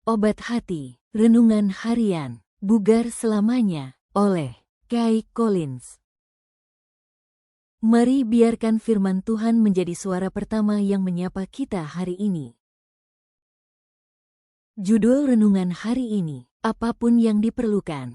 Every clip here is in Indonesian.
Obat Hati, Renungan Harian, Bugar Selamanya, oleh Kay Collins. Mari biarkan firman Tuhan menjadi suara pertama yang menyapa kita hari ini. Judul renungan hari ini, apapun yang diperlukan.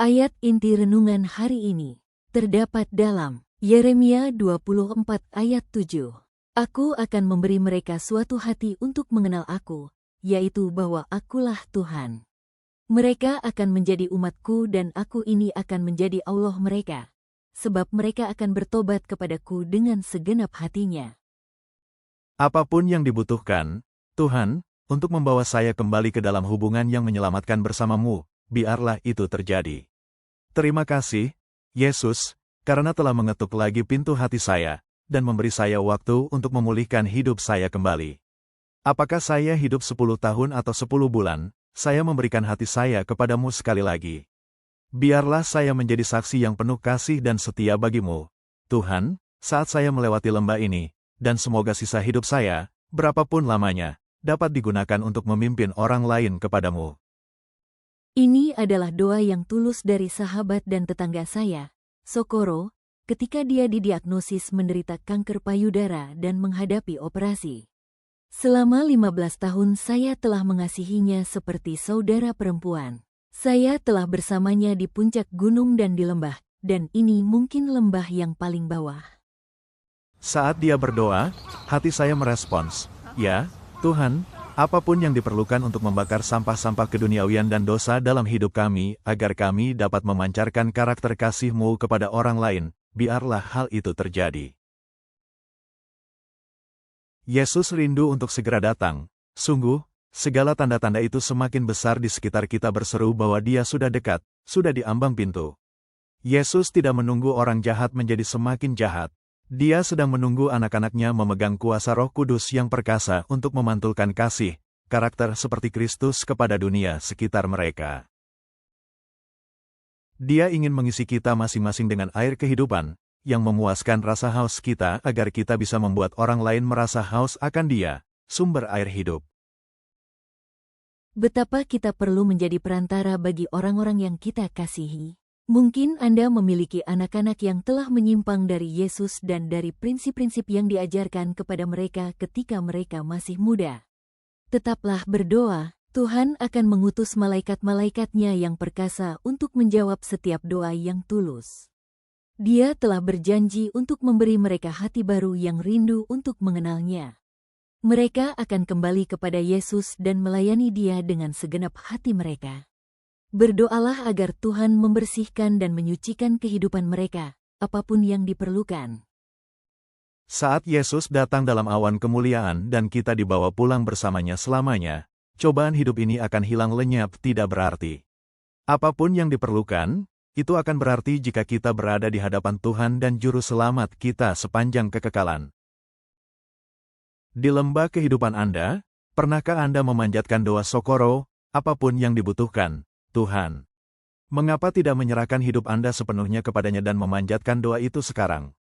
Ayat inti renungan hari ini terdapat dalam Yeremia 24 ayat 7. Aku akan memberi mereka suatu hati untuk mengenal aku, yaitu bahwa akulah Tuhan. Mereka akan menjadi umatku dan aku ini akan menjadi Allah mereka, sebab mereka akan bertobat kepadaku dengan segenap hatinya. Apapun yang dibutuhkan, Tuhan, untuk membawa saya kembali ke dalam hubungan yang menyelamatkan bersamamu, biarlah itu terjadi. Terima kasih, Yesus, karena telah mengetuk lagi pintu hati saya, dan memberi saya waktu untuk memulihkan hidup saya kembali. Apakah saya hidup 10 tahun atau 10 bulan, saya memberikan hati saya kepadamu sekali lagi. Biarlah saya menjadi saksi yang penuh kasih dan setia bagimu, Tuhan, saat saya melewati lembah ini, dan semoga sisa hidup saya, berapapun lamanya, dapat digunakan untuk memimpin orang lain kepadamu. Ini adalah doa yang tulus dari sahabat dan tetangga saya, Socorro, ketika dia didiagnosis menderita kanker payudara dan menghadapi operasi. Selama 15 tahun saya telah mengasihinya seperti saudara perempuan. Saya telah bersamanya di puncak gunung dan di lembah, dan ini mungkin lembah yang paling bawah. Saat dia berdoa, hati saya merespons, ya, Tuhan, apapun yang diperlukan untuk membakar sampah-sampah keduniawian dan dosa dalam hidup kami, agar kami dapat memancarkan karakter kasih-Mu kepada orang lain, biarlah hal itu terjadi. Yesus rindu untuk segera datang. Sungguh, segala tanda-tanda itu semakin besar di sekitar kita berseru bahwa Dia sudah dekat, sudah di ambang pintu. Yesus tidak menunggu orang jahat menjadi semakin jahat. Dia sedang menunggu anak-anaknya memegang kuasa Roh Kudus yang perkasa untuk memantulkan kasih, karakter seperti Kristus kepada dunia sekitar mereka. Dia ingin mengisi kita masing-masing dengan air kehidupan, yang memuaskan rasa haus kita agar kita bisa membuat orang lain merasa haus akan Dia, sumber air hidup. Betapa kita perlu menjadi perantara bagi orang-orang yang kita kasihi. Mungkin Anda memiliki anak-anak yang telah menyimpang dari Yesus dan dari prinsip-prinsip yang diajarkan kepada mereka ketika mereka masih muda. Tetaplah berdoa. Tuhan akan mengutus malaikat-malaikatnya yang perkasa untuk menjawab setiap doa yang tulus. Dia telah berjanji untuk memberi mereka hati baru yang rindu untuk mengenalnya. Mereka akan kembali kepada Yesus dan melayani Dia dengan segenap hati mereka. Berdoalah agar Tuhan membersihkan dan menyucikan kehidupan mereka, apapun yang diperlukan. Saat Yesus datang dalam awan kemuliaan dan kita dibawa pulang bersamanya selamanya, cobaan hidup ini akan hilang lenyap tidak berarti. Apapun yang diperlukan, itu akan berarti jika kita berada di hadapan Tuhan dan Juru Selamat kita sepanjang kekekalan. Di lembah kehidupan Anda, pernahkah Anda memanjatkan doa Socorro, apapun yang dibutuhkan, Tuhan? Mengapa tidak menyerahkan hidup Anda sepenuhnya kepadanya dan memanjatkan doa itu sekarang?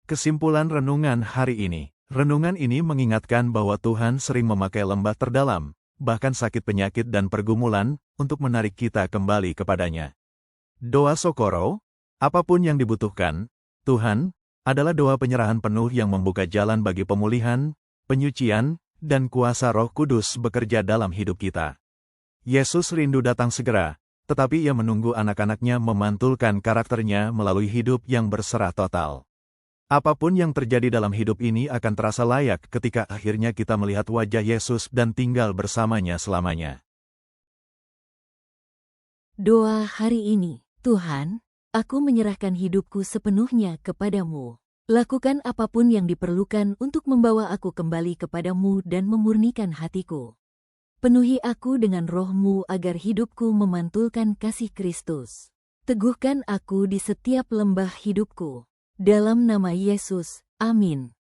Kesimpulan renungan hari ini. Renungan ini mengingatkan bahwa Tuhan sering memakai lembah terdalam, bahkan sakit penyakit dan pergumulan, untuk menarik kita kembali kepadanya. Doa Socorro, apapun yang dibutuhkan, Tuhan, adalah doa penyerahan penuh yang membuka jalan bagi pemulihan, penyucian, dan kuasa Roh Kudus bekerja dalam hidup kita. Yesus rindu datang segera, tetapi Ia menunggu anak-anaknya memantulkan karakternya melalui hidup yang berserah total. Apapun yang terjadi dalam hidup ini akan terasa layak ketika akhirnya kita melihat wajah Yesus dan tinggal bersamanya selamanya. Doa hari ini, Tuhan, aku menyerahkan hidupku sepenuhnya kepadamu. Lakukan apapun yang diperlukan untuk membawa aku kembali kepadamu dan memurnikan hatiku. Penuhi aku dengan Roh-Mu agar hidupku memantulkan kasih Kristus. Teguhkan aku di setiap lembah hidupku. Dalam nama Yesus, amin.